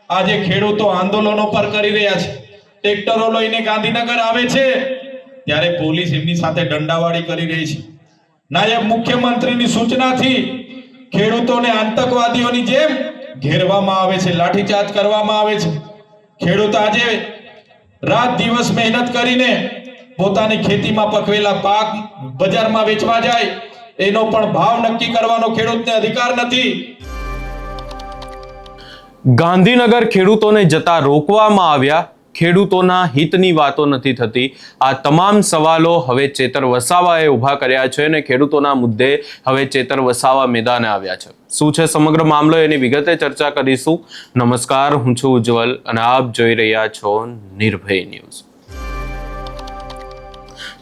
આજે ખેડૂતો આંદોલનો પર કરી રહ્યા છે, ટ્રેક્ટરો લઈને ગાંધીનગર આવે છે ત્યારે પોલીસ એમની સાથે દંડાવાળી કરી રહી છે। નાયબ મુખ્યમંત્રીની સૂચનાથી ખેડૂતોને આતંકવાદીઓની જેમ ઘેરવામાં આવે છે, લાઠીચાર્જ કરવામાં આવે છે। ખેડૂત આજે રાત દિવસ મહેનત કરીને પોતાની ખેતીમાં પકવેલા પાક બજારમાં વેચવા જાય, એનો પણ ભાવ નક્કી કરવાનો ખેડૂતને અધિકાર નથી। ગાંધીનગર ખેડૂતોને જતા રોકવામાં આવ્યા, ખેડૂતોના હિતની વાતો નથી થતી। આ તમામ સવાલો હવે ચેતર વસાવાએ ઊભા કર્યા છે અને ખેડૂતોના મુદ્દે હવે ચેતર વસાવા મેદાને આવ્યા છે। શું છે સમગ્ર મામલો, એની વિગતે ચર્ચા કરીશું। નમસ્કાર, હું છું ઉજ્જવલ અને આપ જોઈ રહ્યા છો નિર્ભય ન્યૂઝ।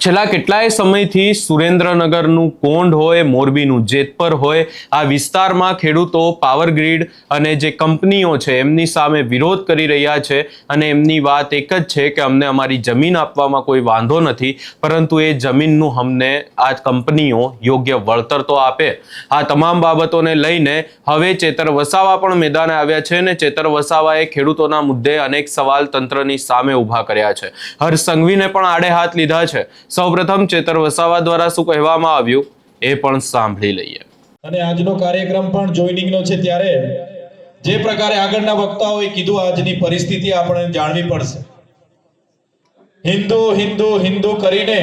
છેલ્લા કેટલાય સમયથી સુરેન્દ્રનગરનું કોંઢ હોય, મોરબીનું જેતપર હોય, આ વિસ્તારમાં ખેડૂતો પાવર ગ્રીડ અને જે કંપનીઓ છે એમની સામે વિરોધ કરી રહ્યા છે અને એમની વાત એક જ છે કે અમને અમારી જમીન આપવામાં કોઈ વાંધો નથી, પરંતુ એ જમીનનું અમને આ કંપનીઓ યોગ્ય વળતર તો આપે। આ તમામ બાબતોને લઈને હવે ચેતર વસાવા પણ મેદાને આવ્યા છે અને ચેતર વસાવાએ ખેડૂતોના મુદ્દે અનેક સવાલ તંત્રની સામે ઊભા કર્યા છે। હર્ષ સંઘવીને પણ આડે હાથ લીધા છે। સૌપ્રથમ ચેતર વસાવા દ્વારા શું કહેવામાં આવ્યું એ પણ સાંભળી લઈએ। અને આજનો કાર્યક્રમ પણ જોઈનિંગનો છે ત્યારે જે પ્રકારે આગળના વક્તાઓએ કીધું, આજની પરિસ્થિતિ આપણે જાણવી પડશે। હિન્દુ હિન્દુ હિન્દુ કરીને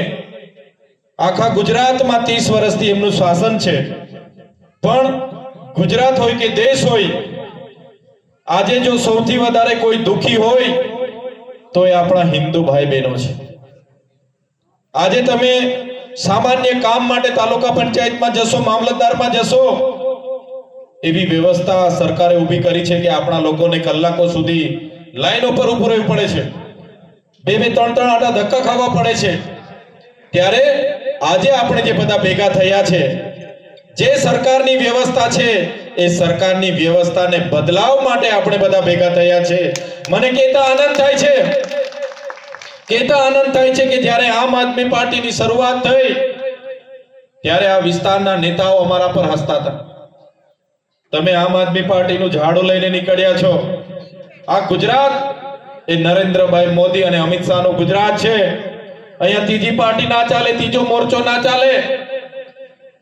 આખા ગુજરાતમાં 30 વર્ષથી એમનું શાસન છે, પણ ગુજરાત હોય કે દેશ હોય, આજે જો સૌથી વધારે કોઈ દુખી હોય તો એ આપણા હિન્દુ ભાઈ બહેનો છે। આજે તમે સામાન્ય કામ માટે તાલુકા પંચાયતમાં જશો, મામલતદારમાં જશો, એવી વ્યવસ્થા સરકારે ઊભી કરી છે કે આપણા લોકોને કલાકો સુધી લાઈનો પર ઊભું રહેવું પડે છે, 2-3 આટા ધક્કા ખાવા પડે છે। ત્યારે આજે આપણે જે બધા ભેગા થયા છે, જે સરકારની વ્યવસ્થા છે એ સરકારની વ્યવસ્થાને બદલાવ માટે આપણે બધા ભેગા થયા છે। મને કહેતા આનંદ થાય છે કે જ્યારે આમ આદમી પાર્ટીની શરૂઆત થઈ ત્યારે આ વિસ્તારના નેતાઓ અમારા પર હસતા હતા। તમે આમ આદમી પાર્ટીનું ઝાડુ લઈને નીકળ્યા છો, આ ગુજરાત એ નરેન્દ્રભાઈ મોદી અને અમિત શાહનું ગુજરાત છે। અહીંયા ત્રીજી પાર્ટી ના ચાલે, ત્રીજો મોરચો ના ચાલે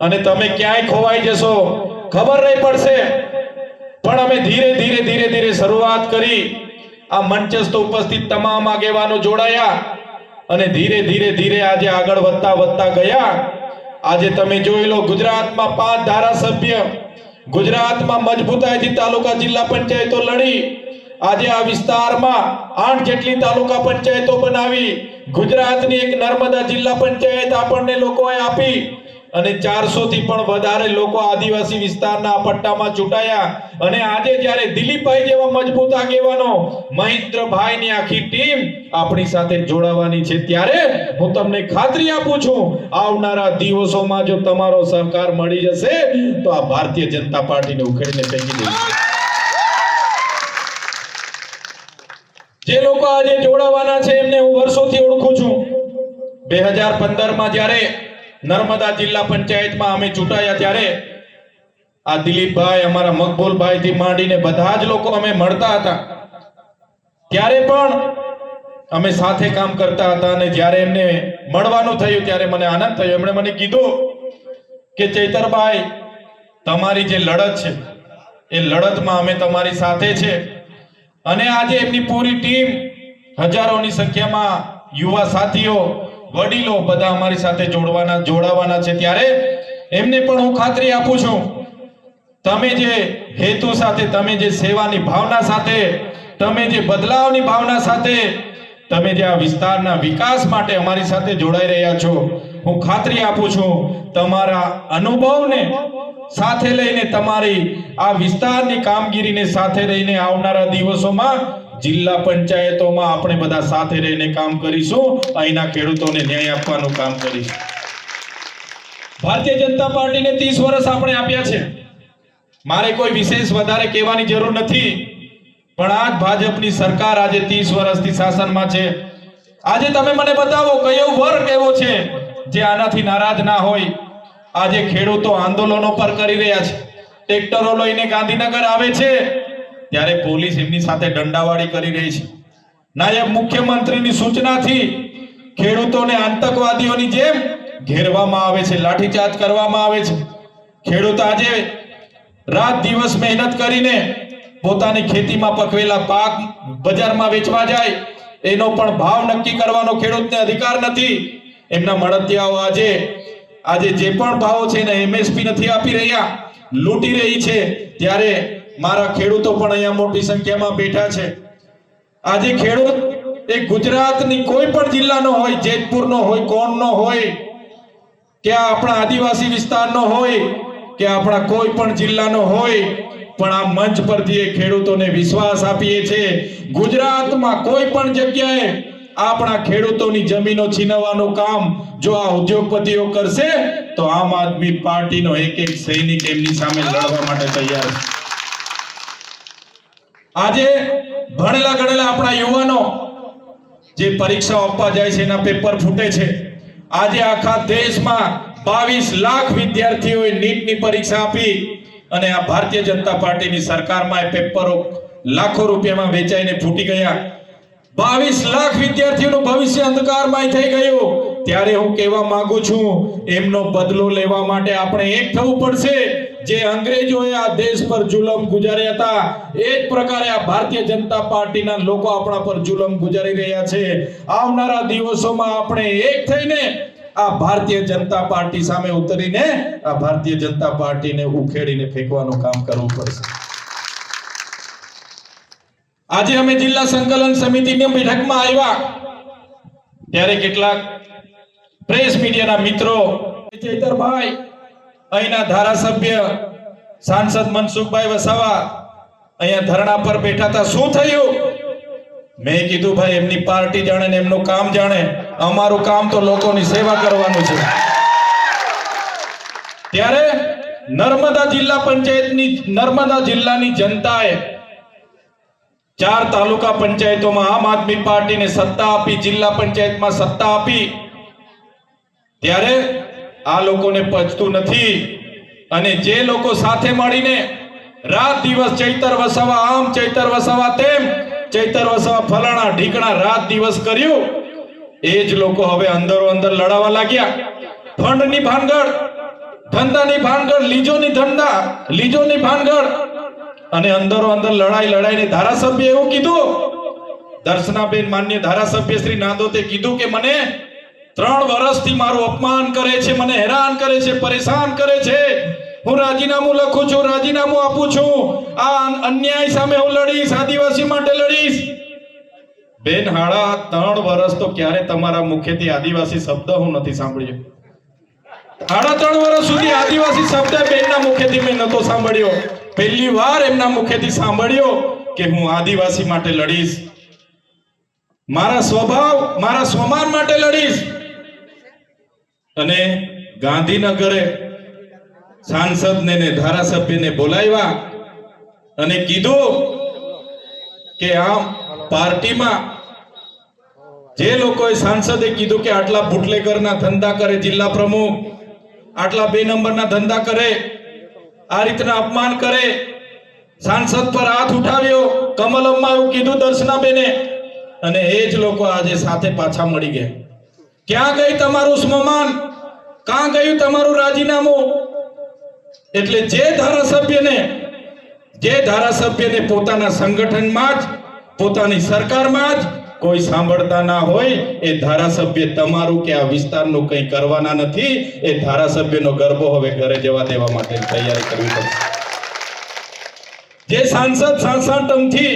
અને તમે ક્યાંય ખોવાઈ જશો, ખબર નહીં પડશે। પણ અમે ધીરે શરૂઆત કરી, આ મંચસ્થ ઉપસ્થિત તમામ આગેવાનો જોડાયા અને ધીરે આજે આગળ વધતા ગયા। આજે તમે જોઈ લો, ગુજરાતમાં 5 ધારાસભ્ય, ગુજરાતમાં મજબૂતાઈથી તાલુકા જિલ્લા પંચાયતો લડી, આજે આ વિસ્તારમાં 8 જેટલી તાલુકા પંચાયતો બનાવી, ગુજરાતની એક નર્મદા જિલ્લા પંચાયત આપણને લોકોએ આપી અને 400 થી પણ વધારે લોકો આદિવાસી વિસ્તારના પટ્ટામાં ચૂંટાયા। અને આજે જ્યારે દિલીપભાઈ જેવા મજબૂત આગેવાનો, મહેન્દ્રભાઈની આખી ટીમ આપણી સાથે જોડાવાની છે, ત્યારે હું તમને ખાતરી આપું છું, આવનારા દિવસોમાં જો તમારો સહકાર મળી જશે તો આ ભારતીય જનતા પાર્ટીને ઉખેડીને ફેંકી દેશે। જે લોકો આજે જોડાવાના છે એમને હું વર્ષોથી ઓળખું છું। 2015માં જ્યારે નર્મદા જિલ્લા પંચાયતમાં અમે ચૂંટાયા ત્યારે આ દિલીપભાઈ, અમારા મકબૂલભાઈ થી માંડીને બધા જ લોકો અમે મળતા હતા, ત્યારે પણ અમે સાથે કામ કરતા હતા। અને જ્યારે એમને મળવાનું થયું ત્યારે મને આનંદ થયો। એમણે મને કીધું કે ચૈતરભાઈ, તમારી જે લડત છે એ લડતમાં અમે તમારી સાથે છે। અને આજે એમની પૂરી ટીમ, હજારોની સંખ્યામાં યુવા સાથીઓ, વડીલો બધા અમારી સાથે જોડાવાના છે। ત્યારે એમને પણ હું ખાતરી આપું છું, તમે જે હેતુ સાથે, તમે જે સેવાની ભાવના સાથે, તમે જે બદલાવની ભાવના સાથે, તમે જે આ વિસ્તારના વિકાસ માટે અમારી સાથે જોડાઈ રહ્યા છો, હું ખાતરી આપું છું, તમારા અનુભવને સાથે લઈને, તમારી આ વિસ્તારની કામગીરીને સાથે રહીને આવનારા દિવસોમાં જિલ્લા પંચાયતોમાં આપણે બધા સાથે રહીને કામ કરીશું, અહીંના ખેડૂતોને ન્યાય આપવાનું કામ કરીશું। ભારતીય જનતા પાર્ટીને 30 વર્ષ આપણે આપ્યા છે, મારે કોઈ વિશેષ વધારે કહેવાની જરૂર નથી, પણ આ ભાજપની સરકાર આજે 30 વર્ષથી શાસનમાં છે। આજે તમે મને બતાવો કયો વર્ગ એવો છે જે આનાથી નારાજ ના હોય। આજે ખેડૂતો આંદોલનો પર કરી રહ્યા છે, ટ્રેક્ટરો લઈને ગાંધીનગર આવે છે ત્યારે પોલીસ એમની સાથે દંડાવાળી કરી રહી છે. નાયબ મુખ્યમંત્રીની સૂચનાથી ખેડૂતોને આતંકવાદીઓની જેમ ઘેરવામાં આવે છે, લાઠીચાર્જ કરવામાં આવે છે. ખેડૂત આજે રાત દિવસ મહેનત કરીને પોતાની ખેતીમાં પકવેલા પાક બજારમાં વેચવા જાય, એનો પણ ભાવ નક્કી કરવાનો ખેડૂતને અધિકાર નથી. એમના મળતિયાઓ આજે જે પણ ભાવો છે એને એમએસપી નથી આપી રહ્યા, લૂંટી રહી છે. ત્યારે મારા ખેડૂતો પણ અહીંયા મોટી સંખ્યામાં બેઠા છે. આજે ખેડૂત એ ગુજરાતની કોઈ પણ જિલ્લાનો હોય, જેતપુરનો હોય, કોણનો હોય, કે આપણા આદિવાસી વિસ્તારનો હોય, કે આપણા કોઈ પણ જિલ્લાનો હોય, પણ આ મંચ પરથી એ ખેડૂતોને વિશ્વાસ આપીએ છીએ, ગુજરાતમાં કોઈ પણ જગ્યાએ આપણા ખેડૂતોની જમીનો છીનવવાનું કામ જો આ ઉદ્યોગપતિઓ કરશે તો આમ આદમી પાર્ટીનો એક એક સૈનિક એમની સામે લડવા માટે તૈયાર છે. આજે ભણેલા ગણેલા આપણા યુવાનો જે પરીક્ષા આપવા જાય છે એના પેપર ફૂટે છે. આજે આખા દેશમાં 22 લાખ વિદ્યાર્થીઓએ નીટની પરીક્ષા આપી અને આ ભારતીય જનતા પાર્ટીની સરકારમાં એ પેપરો લાખો રૂપિયામાં વેચાઈને ફૂટી ગયા. 22 લાખ વિદ્યાર્થીઓનું ભવિષ્ય અંધકારમય થઈ ગયું. ત્યારે હું કહેવા માંગુ છું, એમનો બદલો લેવા માટે આપણે એક થવું પડશે. જે અંગ્રેજોએ આ દેશ પર જુલમ ગુજાર્યા હતા, એ જ પ્રકારે આ ભારતીય જનતા પાર્ટીના લોકો આપણા પર જુલમ ગુજારી રહ્યા છે. આવનારા દિવસોમાં આપણે એક થઈને આ ભારતીય જનતા પાર્ટી સામે ઉતરીને આ ભારતીય જનતા પાર્ટીને ઉખેડીને ફેંકવાનું કામ કરવું પડશે. આજે અમે જિલ્લા સંકલન સમિતિની બેઠકમાં આવ્યા ત્યારે કેટલાક પ્રેસ મીડિયાના મિત્રો, ચૈતરભાઈ, અહીંના ધારાસભ્ય સાંસદ મનસુખભાઈ વસાવા અહીંયા ધરણા પર બેઠા હતા, શું થયું? મેં કીધું ભાઈ એમની પાર્ટી જાણે ને એમનું કામ જાણે, અમારું કામ તો લોકોની સેવા કરવાનું છે. ત્યારે નર્મદા જિલ્લાની જનતાએ 4 તાલુકા પંચાયતોમાં આમ આદમી પાર્ટીને સત્તા આપી, જિલ્લા પંચાયતમાં સત્તા આપી. ત્યારે આ લોકોને પચતું નથી અને જે લોકો સાથે મળીને રાત દિવસ ચૈતર વસાવા આમ, ચૈતર વસાવા તેમ, ચૈતર વસાવા ફલાણા ઢીકણા રાત દિવસ કર્યું, એ જ લોકો હવે અંદરો અંદર લડાવા લાગ્યા. ફંડની ભાનગડ, ધંધાની ભાનગડ, લીજોની ભાનગડ અને અંદરો અંદર લડાઈને ધારાસભ્ય એવું કીધું, દર્શનાબેન માન્ય ધારાસભ્ય શ્રી નાંદોતે કીધું કે મને 3 વર્ષથી મારું અપમાન કરે છે, મને હેરાન કરે છે, પરેશાન કરે છે, હું રાજીનામું લખું છું, રાજીનામું આપું છું, આ અન્યાય સામે હું લડીશ, આદિવાસી માટે લડીશ. બેન હાડા 3 વર્ષ તો ક્યારે તમારા મુખેથી આદિવાસી શબ્દ હું નથી સાંભળ્યો. 3.5 વર્ષ સુધી આદિવાસી શબ્દ બેનના મુખેથી મેં નતો સાંભળ્યો. પહેલી વાર એમના મુખેથી સાંભળ્યો કે હું આદિવાસી માટે લડીશ, મારા સ્વભાવ, મારા સ્વમાન માટે લડીશ. અને ગાંધીનગરે સાંસદને ને ધારાસભ્યને બોલાવ્યા અને કીધું કે આમ પાર્ટીમાં જે લોકોએ, સાંસદે કીધું કે આટલા બુટલેગરના ધંધા કરે જિલ્લા પ્રમુખ, આટલા 2 નંબરના ધંધા કરે, આ રીતના અપમાન કરે, સાંસદ પર હાથ ઉઠાવ્યો, કમલમમાં એવું કીધું દર્શનાબેને, અને એ જ લોકો આજે સાથે પાછા મળી ગયા. ક્યાં ગઈ તમારું સ્વમાન? ક્યાં ગયું તમારું રાજીનામું? એટલે જે ધારાસભ્યને પોતાના સંગઠનમાં જ, પોતાની સરકારમાં જ કોઈ સાંભળતા ના હોય, એ ધારાસભ્ય તમારું કે આ વિસ્તારનું કંઈ કરવાના નથી. એ ધારાસભ્યનો ગરબો હવે ઘરે જવા દેવા માટે તૈયારી કરવી પડશે. જે સાંસદ સાંસાટમથી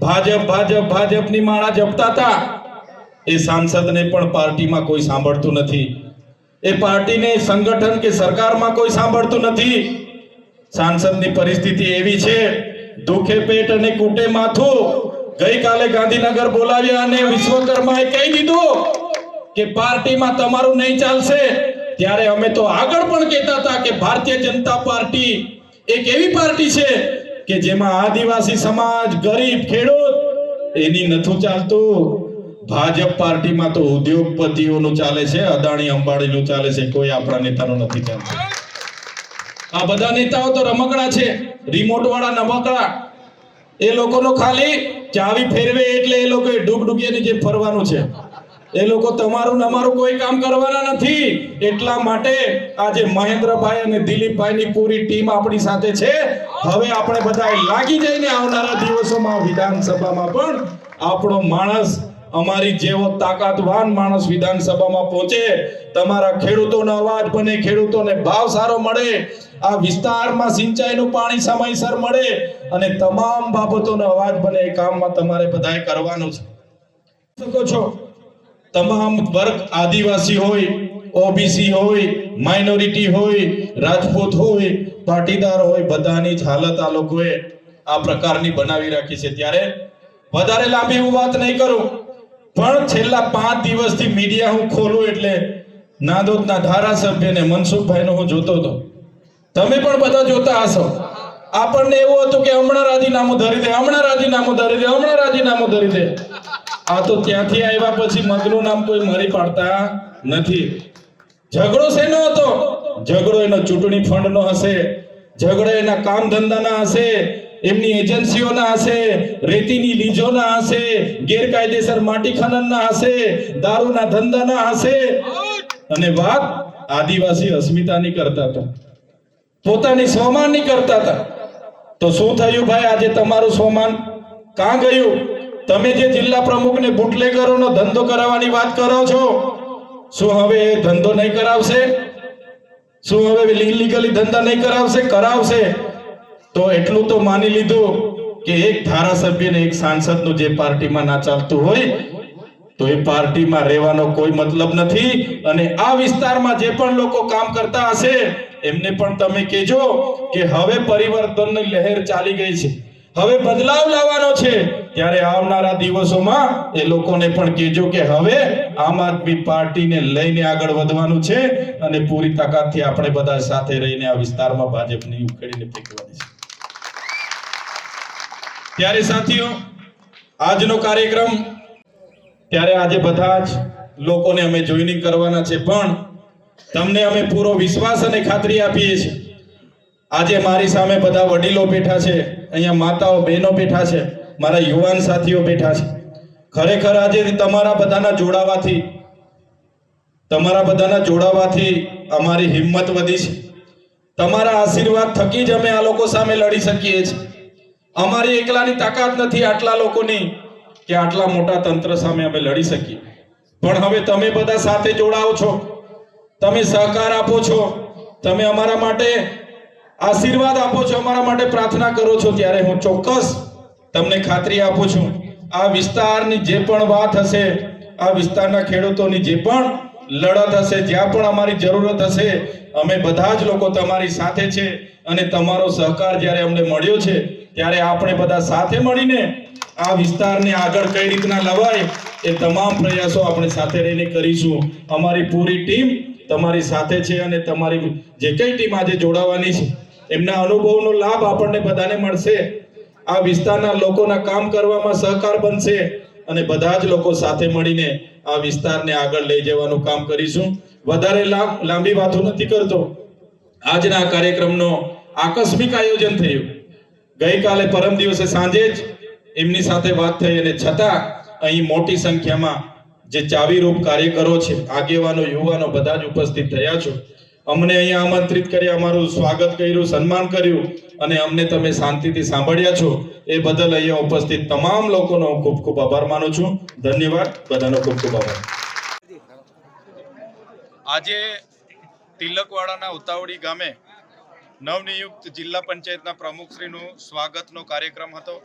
ભાજપની માળા જપતા હતા, એ સાંસદને પણ પાર્ટીમાં કોઈ સાંભળતું નથી. એ પાર્ટીને, સંગઠન કે સરકારમાં કોઈ સાંભળતું નથી. સાંસદની પરિસ્થિતિ એવી છે, દુખે પેટ અને કૂટે માથું. ગઈકાલે ગાંધીનગર બોલાવ્યા અને વિશ્વકર્માએ કહી દીધું કે પાર્ટીમાં તમારું નહીં ચાલશે. ત્યારે અમે તો આગળ પણ કહેતા હતા કે ભારતીય જનતા પાર્ટી એક એવી પાર્ટી છે કે જેમાં આદિવાસી સમાજ, ગરીબ, ખેડૂત એની નથી ચાલતું. ભાજપ પાર્ટીમાં તો ઉદ્યોગપતિઓનું ચાલે છે, અદાણી અંબાણીનું ચાલે છે, કોઈ આપણા નેતાનું નથી ચાલતું. આ બધા નેતાઓ તો રમકડા છે, રિમોટ વાળા રમકડા. એ લોકોનો ખાલી ચાવી ફેરવે એટલે એ લોકોએ ડૂબડૂબિયાની જેમ ફરવાનું છે. એ લોકો તમારું ને અમારું કોઈ કામ કરવાના નથી. એટલા માટે આજે મહેન્દ્રભાઈ અને દિલીપભાઈની પૂરી ટીમ આપણી સાથે છે. હવે આપણે બધા લાગી જઈને આવનારા દિવસોમાં વિધાનસભામાં પણ આપણો માણસ, અમારી જેવો તાકાતવાન માણસ વિધાનસભામાં પહોંચે, તમારા ખેડૂતોનો અવાજ બને, ખેડૂતોને ભાવ સારો મળે, આ વિસ્તારમાં સિંચાઈનું પાણી સમયસર મળે અને તમામ બાબતોનો અવાજ બને, એ કામમાં તમારે બધાએ કરવાનું છે. શકો છો તમામ વર્ગ, આદિવાસી હોય, ઓબીસી હોય, માઇનોરિટી હોય, રાજપૂત હોય, પાટીદાર હોય, બધાની જ હાલત આ લોકોએ આ પ્રકારની બનાવી રાખી છે. ત્યારે વધારે લાંબી હું વાત નહીં કરું, પણ છેલ્લા 5 દિવસથી મીડિયા હું ખોલું એટલે નાંદોદના ધારાસભ્યને મનસુખભાઈનો હું જોતો હતો. તમે પણ બધા જોતા હશો. આપણને એવું હતું કે હમણાં રાજીનામું ધરી દે, હમણાં રાજીનામું ધરી દે, હમણાં રાજીનામું ધરી દે. આ તો ત્યાંથી આવ્યા પછી મગનું નામ કોઈ મરી પાડતા નથી. ઝઘડો શેનો હતો? ઝઘડો એનો ચૂંટણી ફંડનો હશે, ઝઘડો એના કામ ધંધાના હશે, એમની એજન્સીઓના હશે, રેતીની લીઝોના હશે, ગેરકાયદેસર માટી ખનનના હશે, દારૂના ધંધાના હશે. અને વાત આદિવાસી અસ્મિતાની કરતા હતા, પોતાની સ્વમાનની કરતા હતા. તો શું થયું ભાઈ? આજે તમારું સ્વમાન કાં ગયું? તમે જે જિલ્લા પ્રમુખને બુટલેગરોનો ધંધો કરાવવાની વાત કરો છો, શું હવે એ ધંધો નહીં કરાવશે? શું હવે ઇલીગલી ધંધા નહીં કરાવશે? કરાવશે. તો એટલું તો માની લીધું કે એક ધારાસભ્ય ને એક સાંસદનું જે પાર્ટીમાં ના ચાલતું હોય તો એ પાર્ટીમાં રહેવાનો કોઈ મતલબ નથી. અને આ વિસ્તારમાં જે પણ લોકો કામ કરતા હશે એમને પણ તમે કહેજો કે હવે પરિવર્તનની લહેર ચાલી ગઈ છે, હવે બદલાવ લાવવાનો છે. ત્યારે આવનારા દિવસોમાં એ લોકોને પણ કહેજો કે હવે આમ આદમી પાર્ટીને લઈને આગળ વધવાનું છે અને પૂરી તાકાતથી આપણે બધા સાથે રહીને આ વિસ્તારમાં ભાજપની ઉખેડીને ફેંકવાની છે. ત્યારે સાથીઓ, આજનો કાર્યક્રમ, ત્યારે આજે બધા જ લોકોને અમે જોઈનિંગ કરવાના છે, પણ તમને અમે પૂરો વિશ્વાસ અને ખાતરી આપીએ છીએ. આજે મારી સામે બધા વડીલો બેઠા છે, અહીંયા માતાઓ, બહેનો બેઠા છે, મારા યુવાન સાથીઓ બેઠા છે. ખરેખર આજે તમારા બધાના જોડાવાથી અમારી હિંમત વધી છે. તમારા આશીર્વાદ થકી જ અમે આ લોકો સામે લડી શકીએ છીએ. અમારી એકલાની તાકાત નથી આટલા લોકોની કે આટલા મોટા તંત્ર સામે અમે લડી શકીએ. પણ હવે તમે બધા સાથે જોડાઓ છો, તમે સહકાર આપો છો, તમે અમારા માટે આશીર્વાદ આપો છો, અમારા માટે પ્રાર્થના કરો છો, ત્યારે હું ચોક્કસ તમને ખાતરી આપું છું, આ વિસ્તારની જે પણ વાત હશે, આ વિસ્તારના ખેડૂતોની જે પણ લડત હશે, જ્યાં પણ અમારી જરૂરત હશે, અમે બધા જ લોકો તમારી સાથે છે. અને તમારો સહકાર જ્યારે અમને મળ્યો છે ત્યારે આપણે બધા સાથે મળીને આ વિસ્તારને આગળ કઈ રીતના લવાય એ તમામ પ્રયાસો આપણે સાથે રહીને કરીશું. અમારી પૂરી ટીમ તમારી સાથે છે અને તમારી જે કઈ ટીમ આજે જોડાવાની છે એમના અનુભવનો લાભ આપણને બધાને મળશે. આ વિસ્તારના લોકોના કામ કરવામાં સહકાર બનશે અને બધા જ લોકો સાથે મળીને આ વિસ્તારને આગળ લઈ જવાનું કામ કરીશું. વધારે લાંબી વાતો નથી કરતો. આજના કાર્યક્રમનો આકસ્મિક આયોજન થયું. ગઈકાલે પરમ દિવસે સાંજે જ એમની સાથે વાત થઈ અને છતાં અહીં મોટી સંખ્યામાં જે ચાવીરૂપ કાર્યકરો છે, આગેવાનો, યુવાનો બધા જ ઉપસ્થિત થયા છો. અમને અહીંયા આમંત્રિત કર્યા, અમારું સ્વાગત કર્યું, સન્માન કર્યું અને અમને તમે શાંતિથી સાંભળ્યા છો એ બદલ અહીંયા ઉપસ્થિત તમામ લોકોનો હું ખૂબ ખૂબ આભાર માનું છું. ધન્યવાદ. બધાનો ખૂબ ખૂબ આભાર. આજે તિલકવાડાના ઉતાવળી ગામે નવનિયુક્ત જિલ્લા પંચાયતના પ્રમુખશ્રીનું સ્વાગતનો કાર્યક્રમ હતો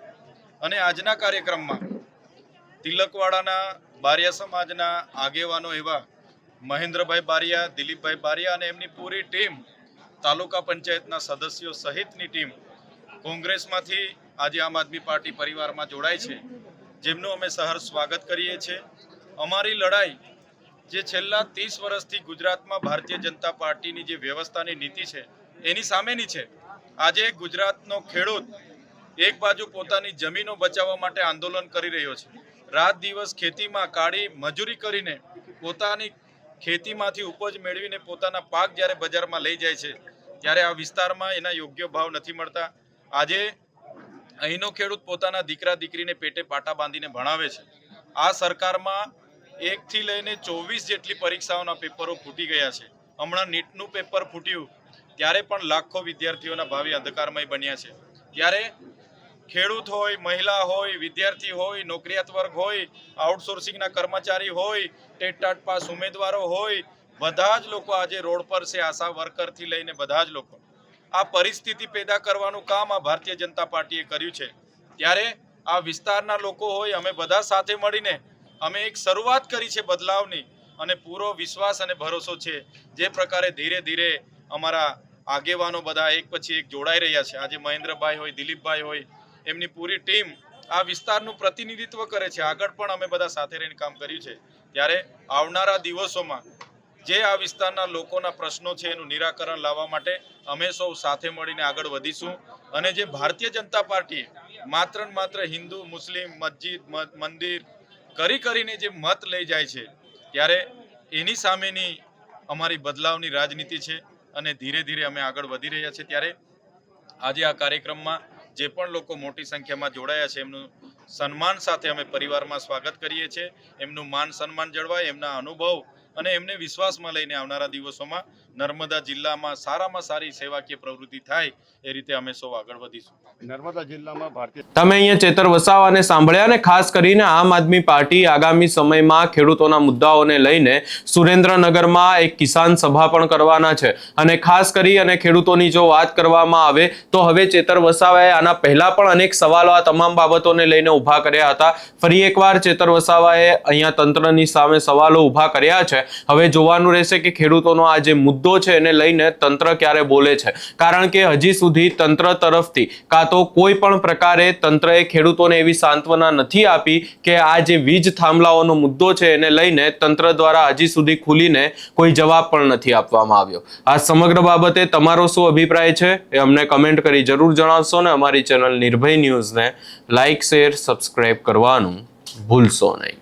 અને આજના કાર્યક્રમમાં તિલકવાડાના બારિયા સમાજના આગેવાનો એવા મહેન્દ્રભાઈ બારિયા, દિલીપભાઈ બારિયા અને એમની પૂરી ટીમ, તાલુકા પંચાયતના સદસ્યો સહિતની ટીમ કોંગ્રેસમાંથી આજે આમ આદમી પાર્ટી પરિવારમાં જોડાય છે, જેમનું અમે સહર્ષ સ્વાગત કરીએ છીએ. અમારી લડાઈ જે છેલ્લા 30 વર્ષથી ગુજરાતમાં ભારતીય જનતા પાર્ટીની જે વ્યવસ્થાની નીતિ છે એની સામેની છે. આજે ગુજરાતનો ખેડૂત એક બાજુ પોતાની જમીનો બચાવવા માટે આંદોલન કરી રહ્યો છે, રાત દિવસ ખેતીમાં કાળી મજૂરી કરીને પોતાની ખેતીમાંથી ઉપજ મેળવીને પોતાના પાક જ્યારે બજારમાં લઈ જાય છે ત્યારે આ વિસ્તારમાં એના યોગ્ય ભાવ નથી મળતા. આજે અહીંનો ખેડૂત પોતાના દીકરા દીકરીને પેટે પાટા બાંધીને ભણાવે છે. આ સરકારમાં 1 થી લઈને 24 જેટલી પરીક્ષાઓના પેપરો ફૂટી ગયા છે. હમણાં નીટનું પેપર ફૂટ્યું ત્યારે પણ લાખો વિદ્યાર્થીઓના ભાવિ અંધકારમય બન્યા છે. ત્યારે ખેડૂત હોય, મહિલા હોય, વિદ્યાર્થી હોય, નોકરિયાત વર્ગ હોય, આઉટસોર્સિંગના કર્મચારી હોય, ટેટ પાસ ઉમેદવારો હોય, બધા જ લોકો આજે રોડ પર છે. આશા વર્કરથી લઈને બધા જ લોકો. આ પરિસ્થિતિ પેદા કરવાનું કામ આ ભારતીય જનતા પાર્ટીએ કર્યું છે. ત્યારે આ વિસ્તારના લોકો હોય, અમે બધા સાથે મળીને અમે એક શરૂઆત કરી છે બદલાવની, અને પૂરો વિશ્વાસ અને ભરોસો છે. જે પ્રકારે ધીરે ધીરે અમારા આગેવાનો બધા એક પછી એક જોડાઈ રહ્યા છે. આજે મહેન્દ્રભાઈ હોય, દિલીપભાઈ હોય, એમની પૂરી ટીમ આ વિસ્તારનું પ્રતિનિધિત્વ કરે છે. આગળ પણ અમે બધા સાથે રહીને કામ કર્યું છે. ત્યારે આવનારા દિવસોમાં જે આ વિસ્તારના લોકોના પ્રશ્નો છે એનું નિરાકરણ લાવવા માટે અમે સૌ સાથે મળીને આગળ વધીશું. અને જે ભારતીય જનતા પાર્ટી માત્ર ને માત્ર હિન્દુ, મુસ્લિમ, મસ્જિદ, મંદિર કરીને જે મત લઈ જાય છે, ત્યારે એની સામેની અમારી બદલાવની રાજનીતિ છે અને ધીરે ધીરે અમે આગળ વધી રહ્યા છીએ. ત્યારે આજે આ કાર્યક્રમમાં જે પણ લોકો મોટી સંખ્યામાં જોડાયા છે એમનું સન્માન સાથે અમે પરિવારમાં સ્વાગત કરીએ છીએ. એમનું માન સન્માન જળવાય, એમના અનુભવ અને એમને વિશ્વાસમાં લઈને આવનારા દિવસોમાં નર્મદા જિલ્લામાં સારામાં સારી સેવાકીય પ્રવૃત્તિ થાય એ રીતે અમે સૌ આગળ વધીશું. નર્મદા જિલ્લામાં ભારતીય તમે અહીંયા ચેતર વસાવાને સાંભળ્યા, અને ખાસ કરીને આમ આદમી પાર્ટી આગામી સમયમાં ખેડૂતોના મુદ્દાઓને લઈને સુરેન્દ્રનગરમાં એક કિસાન સભા પણ કરવાના છે. અને ખાસ કરી અને ખેડૂતોની જો વાત કરવામાં આવે તો હવે ચેતર વસાવાએ આના પહેલા પણ અનેક સવાલો આ તમામ બાબતોને લઈને ઊભા કર્યા હતા. ફરી એકવાર ચેતર વસાવાએ અહીંયા તંત્રની સામે સવાલો ઊભા કર્યા છે. હવે જોવાનું રહેશે કે ખેડૂતોનો આ જે મુદ્દો છે એને લઈને તંત્ર ક્યારે બોલે છે, કારણ કે હજી સુધી તંત્ર તરફથી કાં તો કોઈ પણ પ્રકારે તંત્રએ ખેડૂતોને એવી સાંત્વના નથી આપી કે આ જે વીજ થાંભલાઓનો મુદ્દો છે એને લઈને તંત્ર દ્વારા હજી સુધી ખુલીને કોઈ જવાબ પણ નથી આપવામાં આવ્યો. આ સમગ્ર બાબતે તમારો શું અભિપ્રાય છે એ અમને કમેન્ટ કરી જરૂર જણાવશો, ને અમારી ચેનલ નિર્ભય ન્યૂઝને લાઇક, શેર, સબસ્ક્રાઇબ કરવાનું ભૂલશો નહીં.